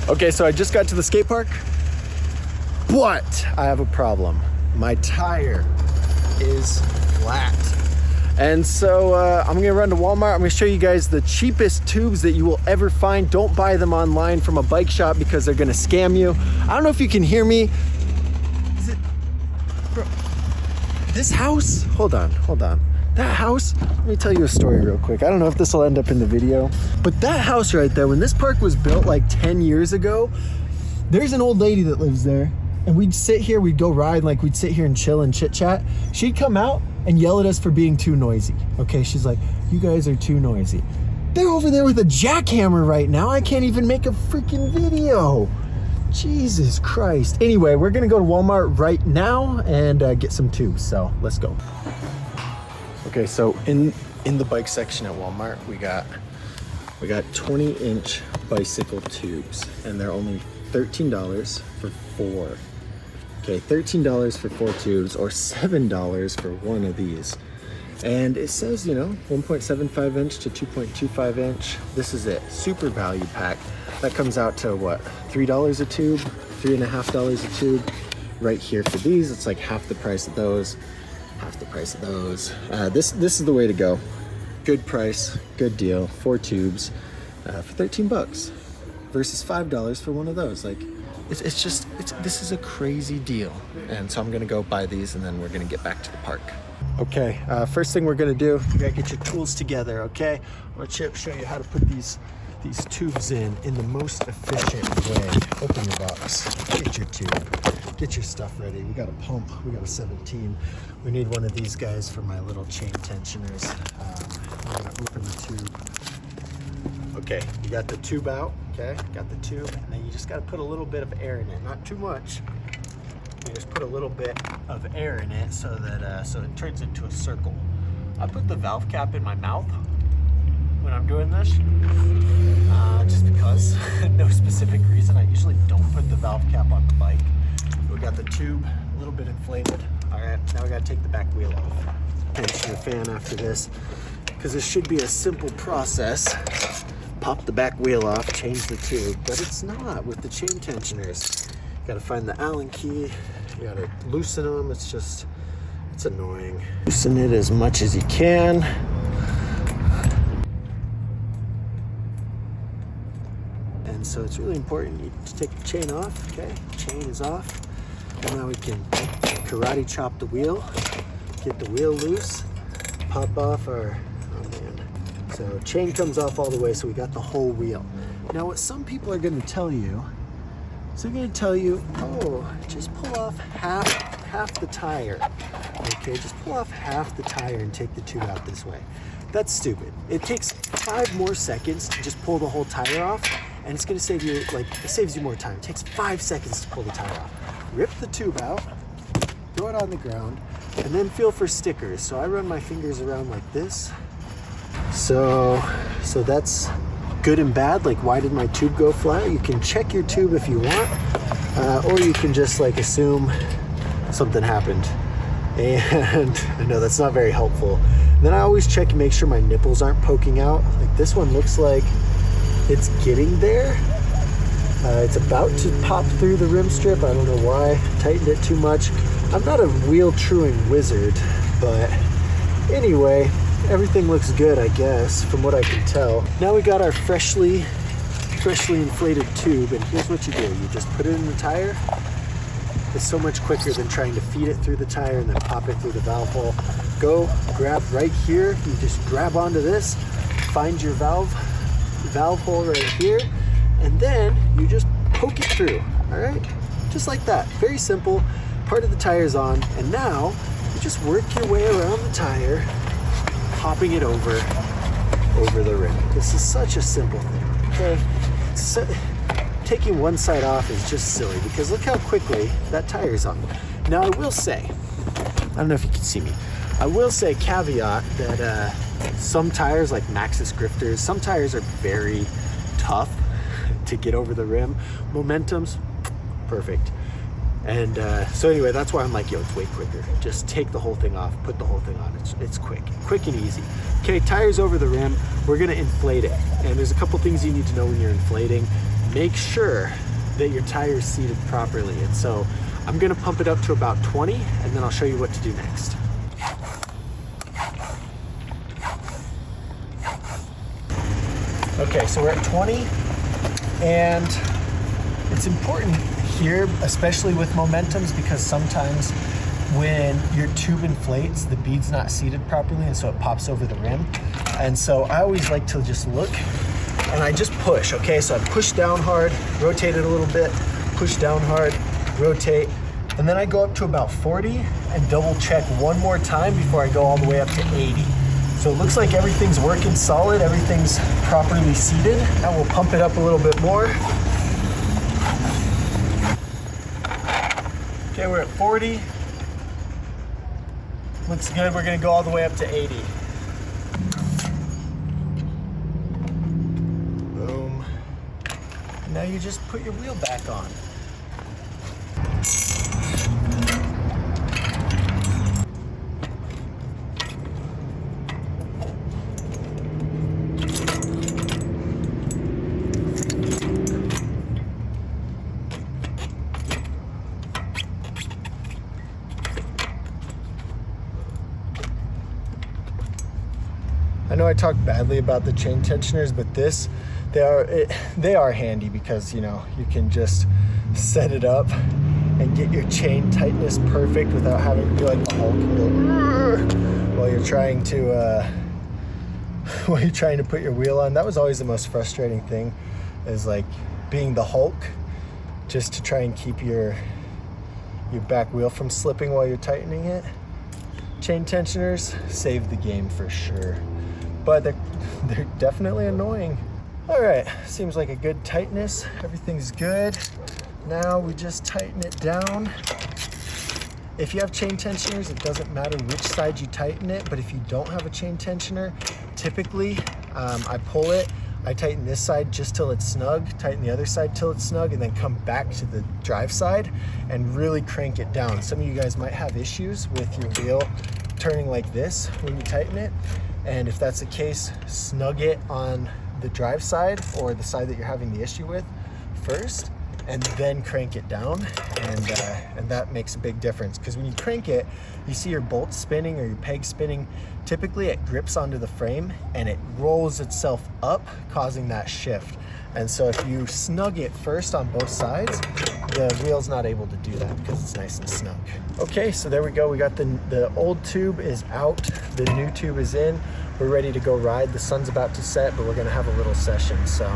Okay, so I just got to the skate park, but I have a problem. My tire is flat. And so I'm gonna run to Walmart. I'm gonna show you guys the cheapest tubes that you will ever find. Don't buy them online from a bike shop because they're gonna scam you. I don't know if you can hear me. Is it, bro, this house? Hold on. That house, let me tell you a story real quick. I don't know if this will end up in the video, but that house right there, when this park was built like 10 years ago, there's an old lady that lives there, and we'd sit here, we'd go ride, like we'd sit here and chill and chit chat. She'd come out and yell at us for being too noisy. Okay, she's like, you guys are too noisy. They're over there with a jackhammer right now. I can't even make a freaking video. Jesus Christ. Anyway, we're gonna go to Walmart right now and get some tubes, so let's go. Okay, so in the bike section at Walmart, we got 20-inch bicycle tubes, and they're only $13 for 4. Okay, $13 for 4 tubes, or $7 for one of these. And it says, you know, 1.75 inch to 2.25 inch. This is it, super value pack. That comes out to what, $3 a tube, $3.50 a tube. Right here for these, it's like half the price of those. Half the price of those. This is the way to go. Good price, good deal. 4 tubes for 13 bucks versus $5 for one of those. Like, this is a crazy deal. And so I'm gonna go buy these, and then we're gonna get back to the park. Okay, first thing we're gonna do, you gotta get your tools together, okay? I'm gonna show you how to put these tubes in the most efficient way. Open your box, get your tube, get your stuff ready. We got a pump, we got a 17. We need one of these guys for my little chain tensioners. I'm gonna open the tube. Okay, you got the tube out, okay? Got the tube, and then you just gotta put a little bit of air in it, not too much. You just put a little bit of air in it so that so it turns into a circle. I put the valve cap in my mouth when I'm doing this, just because, no specific reason. I usually don't put the valve cap on the bike. We got the tube a little bit inflated. All right, now we gotta take the back wheel off. Tension the fan after this, because this should be a simple process. Pop the back wheel off, change the tube, but it's not with the chain tensioners. You gotta find the Allen key, you gotta loosen them. It's annoying. Loosen it as much as you can. And so it's really important you to take the chain off, okay? Chain is off. And now we can karate chop the wheel, get the wheel loose, pop off our, oh man. So chain comes off all the way, so we got the whole wheel. Now what some people are gonna tell you, so they're gonna tell you, oh, just pull off half the tire. Okay, just pull off half the tire and take the tube out this way. That's stupid. It takes 5 more seconds to just pull the whole tire off, and it's gonna save you, like, it saves you more time. It takes 5 seconds to pull the tire off. Rip the tube out, throw it on the ground, and then feel for stickers. So I run my fingers around like this. So that's good and bad. Like, why did my tube go flat? You can check your tube if you want, or you can just like assume something happened. And I know that's not very helpful. Then I always check and make sure my nipples aren't poking out. Like, this one looks like it's getting there. It's about to pop through the rim strip. I don't know why. Tightened it too much. I'm not a wheel truing wizard, but anyway, everything looks good, I guess, from what I can tell. Now we got our freshly inflated tube, and here's what you do. You just put it in the tire. It's so much quicker than trying to feed it through the tire and then pop it through the valve hole. Go grab right here. You just grab onto this, find your valve hole right here, and then you just poke it through, all right? Just like that, very simple. Part of the tire's on, and now you just work your way around the tire, popping it over the rim. This is such a simple thing, okay? So, taking one side off is just silly, because look how quickly that tire's on. Now I will say, I don't know if you can see me, I will say caveat that some tires, like Maxxis Grifters, some tires are very tough to get over the rim. Momentum's perfect. And so anyway, that's why I'm like, yo, it's way quicker. Just take the whole thing off, put the whole thing on. It's quick and easy. Okay, tires over the rim. We're gonna inflate it. And there's a couple things you need to know when you're inflating. make sure that your tire is seated properly. And so I'm gonna pump it up to about 20, and then I'll show you what to do next. Okay, so we're at 20, and it's important here, especially with momentums, because sometimes when your tube inflates, the bead's not seated properly, and so it pops over the rim. And so I always like to just look, and I just push, okay? So I push down hard, rotate it a little bit, push down hard, rotate, and then I go up to about 40 and double check one more time before I go all the way up to 80. So it looks like everything's working solid, everything's properly seated. Now we'll pump it up a little bit more. Okay, we're at 40. Looks good, we're gonna go all the way up to 80. Boom. And now you just put your wheel back on. I know I talk badly about the chain tensioners, but they are handy because, you know, you can just set it up and get your chain tightness perfect without having to be like the Hulk and go while you're trying to put your wheel on. That was always the most frustrating thing, is like being the Hulk, just to try and keep your back wheel from slipping while you're tightening it. Chain tensioners save the game for sure, but they're definitely annoying. All right, seems like a good tightness. Everything's good. Now we just tighten it down. If you have chain tensioners, it doesn't matter which side you tighten it, but if you don't have a chain tensioner, typically I pull it, I tighten this side just till it's snug, tighten the other side till it's snug, and then come back to the drive side and really crank it down. Some of you guys might have issues with your wheel turning like this when you tighten it, and if that's the case, snug it on the drive side or the side that you're having the issue with first, and then crank it down, and that makes a big difference, because when you crank it, you see your bolt spinning or your peg spinning. Typically it grips onto the frame and it rolls itself up, causing that shift. And so if you snug it first on both sides, the wheel's not able to do that because it's nice and snug. Okay, so there we go. We got the old tube is out, the new tube is in. We're ready to go ride. The sun's about to set, but we're gonna have a little session, so